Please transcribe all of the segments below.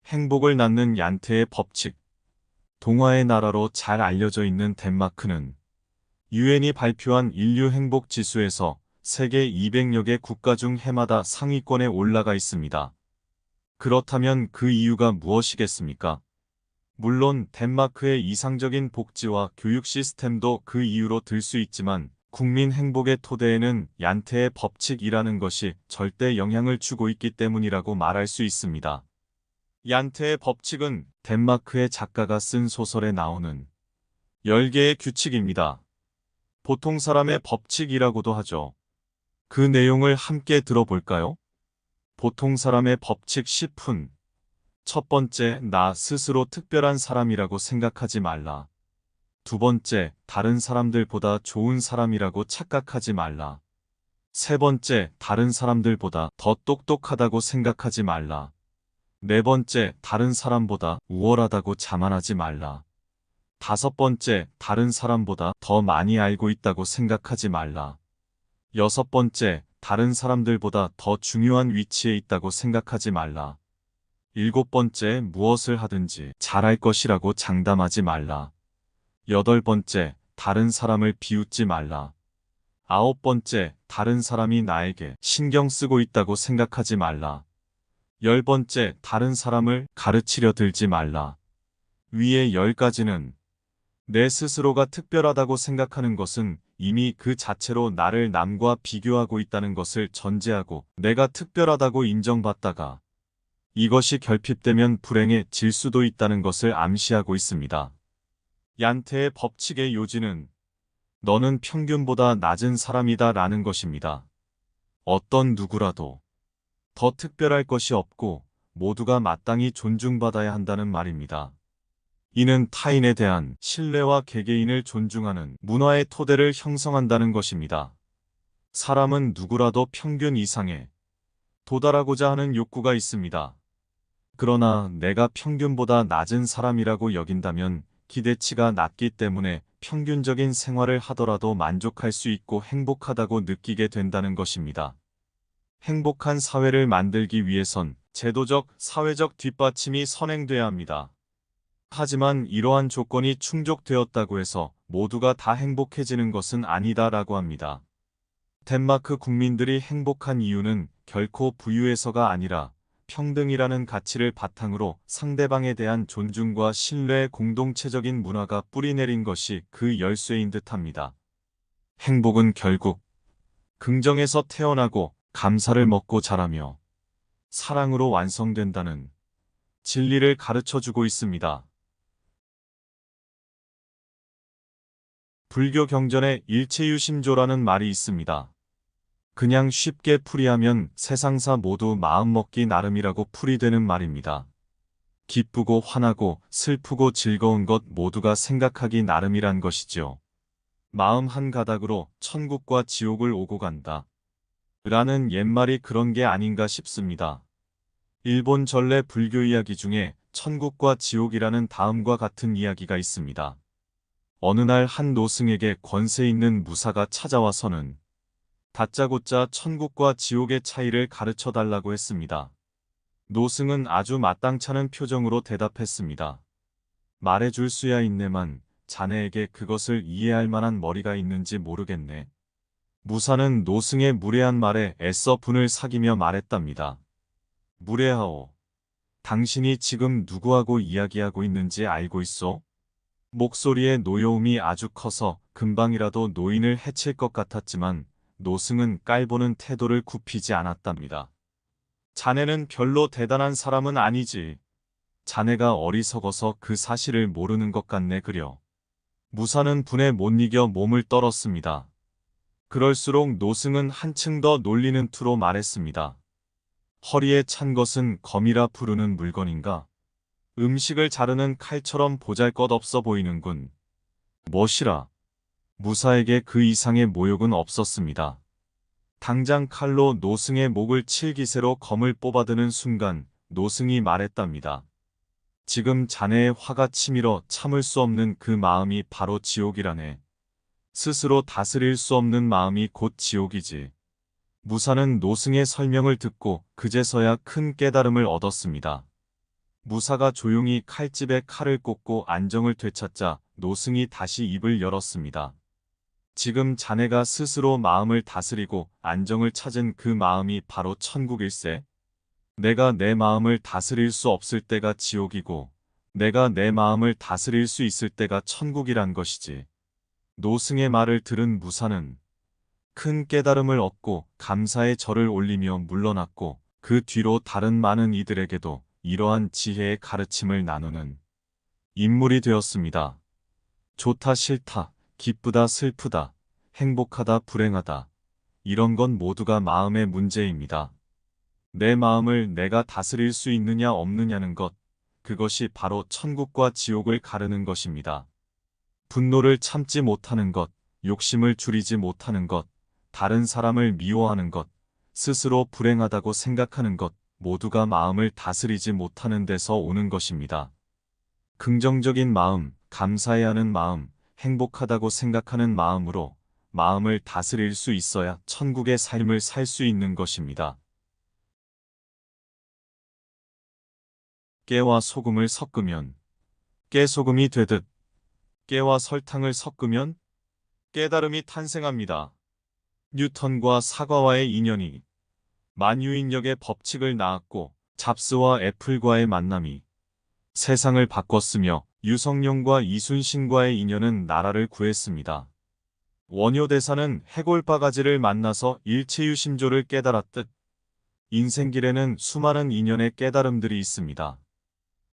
행복을 낳는 얀테의 법칙. 동화의 나라로 잘 알려져 있는 덴마크는 유엔이 발표한 인류 행복 지수에서 세계 200여 개 국가 중 해마다 상위권에 올라가 있습니다. 그렇다면 그 이유가 무엇이겠습니까? 물론 덴마크의 이상적인 복지와 교육 시스템도 그 이유로 들 수 있지만 국민 행복의 토대에는 얀테의 법칙이라는 것이 절대 영향을 주고 있기 때문이라고 말할 수 있습니다. 얀테의 법칙은 덴마크의 작가가 쓴 소설에 나오는 10개의 규칙입니다. 보통 사람의 법칙이라고도 하죠. 그 내용을 함께 들어볼까요? 보통 사람의 법칙 10분. 첫 번째, 나 스스로 특별한 사람이라고 생각하지 말라. 두 번째, 다른 사람들보다 좋은 사람이라고 착각하지 말라. 세 번째, 다른 사람들보다 더 똑똑하다고 생각하지 말라. 네 번째, 다른 사람보다 우월하다고 자만하지 말라. 다섯 번째, 다른 사람보다 더 많이 알고 있다고 생각하지 말라. 여섯 번째, 다른 사람들보다 더 중요한 위치에 있다고 생각하지 말라. 일곱 번째, 무엇을 하든지 잘할 것이라고 장담하지 말라. 여덟 번째, 다른 사람을 비웃지 말라. 아홉 번째, 다른 사람이 나에게 신경 쓰고 있다고 생각하지 말라. 열 번째, 다른 사람을 가르치려 들지 말라. 위의 10가지는 내 스스로가 특별하다고 생각하는 것은 이미 그 자체로 나를 남과 비교하고 있다는 것을 전제하고 내가 특별하다고 인정받다가 이것이 결핍되면 불행해질 수도 있다는 것을 암시하고 있습니다. 얀테의 법칙의 요지는 너는 평균보다 낮은 사람이다 라는 것입니다. 어떤 누구라도 더 특별할 것이 없고 모두가 마땅히 존중받아야 한다는 말입니다. 이는 타인에 대한 신뢰와 개개인을 존중하는 문화의 토대를 형성한다는 것입니다. 사람은 누구라도 평균 이상에 도달하고자 하는 욕구가 있습니다. 그러나 내가 평균보다 낮은 사람이라고 여긴다면 기대치가 낮기 때문에 평균적인 생활을 하더라도 만족할 수 있고 행복하다고 느끼게 된다는 것입니다. 행복한 사회를 만들기 위해선 제도적, 사회적 뒷받침이 선행돼야 합니다. 하지만 이러한 조건이 충족되었다고 해서 모두가 다 행복해지는 것은 아니다라고 합니다. 덴마크 국민들이 행복한 이유는 결코 부유해서가 아니라 평등이라는 가치를 바탕으로 상대방에 대한 존중과 신뢰의 공동체적인 문화가 뿌리내린 것이 그 열쇠인 듯합니다. 행복은 결국 긍정에서 태어나고 감사를 먹고 자라며 사랑으로 완성된다는 진리를 가르쳐주고 있습니다. 불교 경전에 일체유심조라는 말이 있습니다. 그냥 쉽게 풀이하면 세상사 모두 마음먹기 나름이라고 풀이되는 말입니다. 기쁘고 화나고 슬프고 즐거운 것 모두가 생각하기 나름이란 것이죠. 마음 한 가닥으로 천국과 지옥을 오고 간다. 라는 옛말이 그런 게 아닌가 싶습니다. 일본 전래 불교 이야기 중에 천국과 지옥이라는 다음과 같은 이야기가 있습니다. 어느 날 한 노승에게 권세 있는 무사가 찾아와서는 다짜고짜 천국과 지옥의 차이를 가르쳐 달라고 했습니다. 노승은 아주 마땅찮은 표정으로 대답했습니다. 말해줄 수야 있네만 자네에게 그것을 이해할 만한 머리가 있는지 모르겠네. 무사는 노승의 무례한 말에 애써 분을 사기며 말했답니다. 무례하오. 당신이 지금 누구하고 이야기하고 있는지 알고 있소? 목소리의 노여움이 아주 커서 금방이라도 노인을 해칠 것 같았지만 노승은 깔보는 태도를 굽히지 않았답니다. 자네는 별로 대단한 사람은 아니지. 자네가 어리석어서 그 사실을 모르는 것 같네 그려. 무사는 분에 못 이겨 몸을 떨었습니다. 그럴수록 노승은 한층 더 놀리는 투로 말했습니다. 허리에 찬 것은 검이라 부르는 물건인가? 음식을 자르는 칼처럼 보잘것없어 보이는군. 멋이라. 무사에게 그 이상의 모욕은 없었습니다. 당장 칼로 노승의 목을 칠 기세로 검을 뽑아드는 순간 노승이 말했답니다. 지금 자네의 화가 치밀어 참을 수 없는 그 마음이 바로 지옥이라네. 스스로 다스릴 수 없는 마음이 곧 지옥이지. 무사는 노승의 설명을 듣고 그제서야 큰 깨달음을 얻었습니다. 무사가 조용히 칼집에 칼을 꽂고 안정을 되찾자 노승이 다시 입을 열었습니다. 지금 자네가 스스로 마음을 다스리고 안정을 찾은 그 마음이 바로 천국일세. 내가 내 마음을 다스릴 수 없을 때가 지옥이고 내가 내 마음을 다스릴 수 있을 때가 천국이란 것이지. 노승의 말을 들은 무사는 큰 깨달음을 얻고 감사의 절을 올리며 물러났고 그 뒤로 다른 많은 이들에게도 이러한 지혜의 가르침을 나누는 인물이 되었습니다. 좋다 싫다, 기쁘다 슬프다, 행복하다 불행하다. 이런 건 모두가 마음의 문제입니다. 내 마음을 내가 다스릴 수 있느냐 없느냐는 것, 그것이 바로 천국과 지옥을 가르는 것입니다. 분노를 참지 못하는 것, 욕심을 줄이지 못하는 것, 다른 사람을 미워하는 것, 스스로 불행하다고 생각하는 것, 모두가 마음을 다스리지 못하는 데서 오는 것입니다. 긍정적인 마음, 감사해야 하는 마음, 행복하다고 생각하는 마음으로 마음을 다스릴 수 있어야 천국의 삶을 살 수 있는 것입니다. 깨와 소금을 섞으면 깨소금이 되듯 깨와 설탕을 섞으면 깨달음이 탄생합니다. 뉴턴과 사과와의 인연이 만유인력의 법칙을 낳았고 잡스와 애플과의 만남이 세상을 바꿨으며 유성룡과 이순신과의 인연은 나라를 구했습니다. 원효대사는 해골바가지를 만나서 일체유심조를 깨달았듯 인생길에는 수많은 인연의 깨달음들이 있습니다.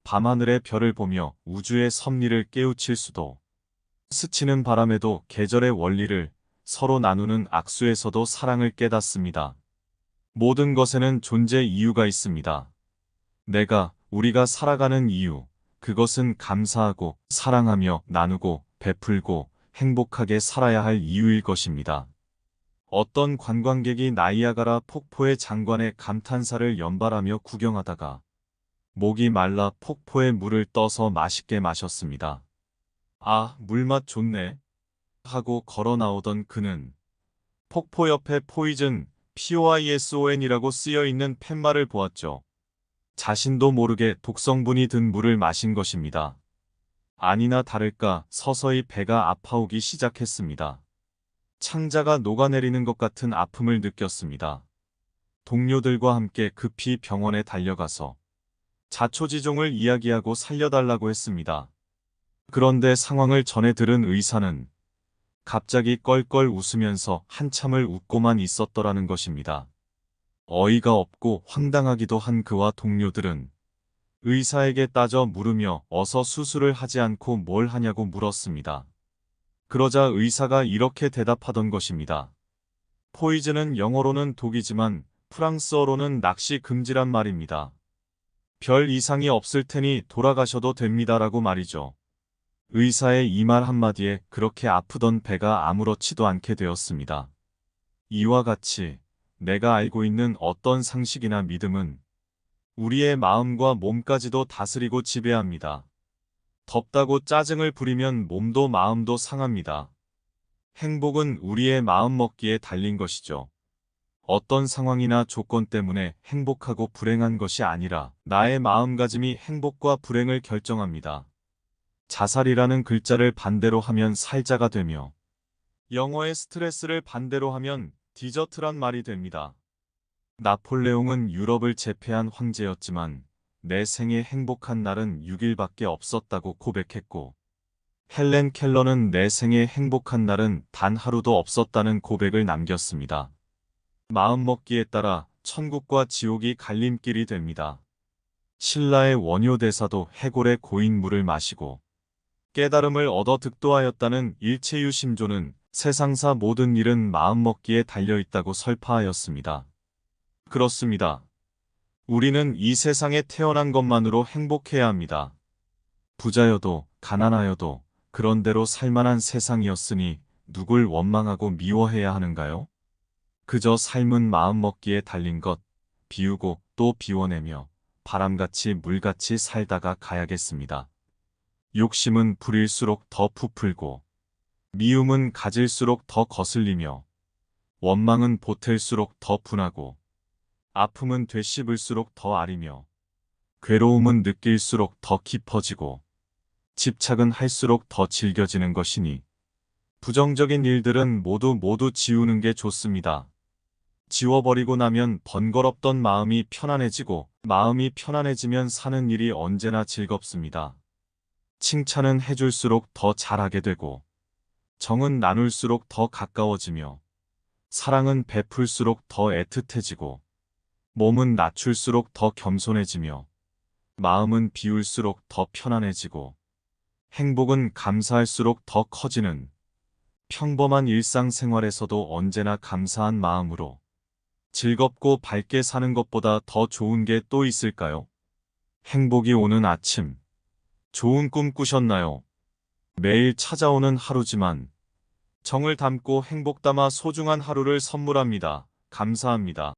밤하늘의 별을 보며 우주의 섭리를 깨우칠 수도, 스치는 바람에도 계절의 원리를, 서로 나누는 악수에서도 사랑을 깨닫습니다. 모든 것에는 존재 이유가 있습니다. 우리가 살아가는 이유, 그것은 감사하고 사랑하며 나누고 베풀고 행복하게 살아야 할 이유일 것입니다. 어떤 관광객이 나이아가라 폭포의 장관의 감탄사를 연발하며 구경하다가 목이 말라 폭포의 물을 떠서 맛있게 마셨습니다. 아, 물맛 좋네 하고 걸어 나오던 그는 폭포 옆에 포이즌, POISON이라고 쓰여있는 팻말을 보았죠. 자신도 모르게 독성분이 든 물을 마신 것입니다. 아니나 다를까 서서히 배가 아파오기 시작했습니다. 창자가 녹아내리는 것 같은 아픔을 느꼈습니다. 동료들과 함께 급히 병원에 달려가서 자초지종을 이야기하고 살려달라고 했습니다. 그런데 상황을 전해 들은 의사는 갑자기 껄껄 웃으면서 한참을 웃고만 있었더라는 것입니다. 어이가 없고 황당하기도 한 그와 동료들은 의사에게 따져 물으며 어서 수술을 하지 않고 뭘 하냐고 물었습니다. 그러자 의사가 이렇게 대답하던 것입니다. 포이즌은 영어로는 독이지만 프랑스어로는 낚시 금지란 말입니다. 별 이상이 없을 테니 돌아가셔도 됩니다라고 말이죠. 의사의 이 말 한마디에 그렇게 아프던 배가 아무렇지도 않게 되었습니다. 이와 같이 내가 알고 있는 어떤 상식이나 믿음은 우리의 마음과 몸까지도 다스리고 지배합니다. 덥다고 짜증을 부리면 몸도 마음도 상합니다. 행복은 우리의 마음 먹기에 달린 것이죠. 어떤 상황이나 조건 때문에 행복하고 불행한 것이 아니라 나의 마음가짐이 행복과 불행을 결정합니다. 자살이라는 글자를 반대로 하면 살자가 되며 영어의 스트레스를 반대로 하면 디저트란 말이 됩니다. 나폴레옹은 유럽을 제패한 황제였지만 내 생에 행복한 날은 6일밖에 없었다고 고백했고 헬렌 켈러는 내 생에 행복한 날은 단 하루도 없었다는 고백을 남겼습니다. 마음먹기에 따라 천국과 지옥이 갈림길이 됩니다. 신라의 원효대사도 해골의 고인 물을 마시고 깨달음을 얻어 득도하였다는 일체유심조는 세상사 모든 일은 마음먹기에 달려있다고 설파하였습니다. 그렇습니다. 우리는 이 세상에 태어난 것만으로 행복해야 합니다. 부자여도 가난하여도 그런대로 살만한 세상이었으니 누굴 원망하고 미워해야 하는가요? 그저 삶은 마음먹기에 달린 것, 비우고 또 비워내며 바람같이 물같이 살다가 가야겠습니다. 욕심은 부릴수록 더 부풀고 미움은 가질수록 더 거슬리며 원망은 보탤수록 더 분하고 아픔은 되씹을수록 더 아리며 괴로움은 느낄수록 더 깊어지고 집착은 할수록 더 질겨지는 것이니 부정적인 일들은 모두 지우는 게 좋습니다. 지워버리고 나면 번거롭던 마음이 편안해지고 마음이 편안해지면 사는 일이 언제나 즐겁습니다. 칭찬은 해줄수록 더 잘하게 되고 정은 나눌수록 더 가까워지며 사랑은 베풀수록 더 애틋해지고 몸은 낮출수록 더 겸손해지며 마음은 비울수록 더 편안해지고 행복은 감사할수록 더 커지는 평범한 일상생활에서도 언제나 감사한 마음으로 즐겁고 밝게 사는 것보다 더 좋은 게 또 있을까요? 행복이 오는 아침. 좋은 꿈 꾸셨나요? 매일 찾아오는 하루지만 정을 담고 행복 담아 소중한 하루를 선물합니다. 감사합니다.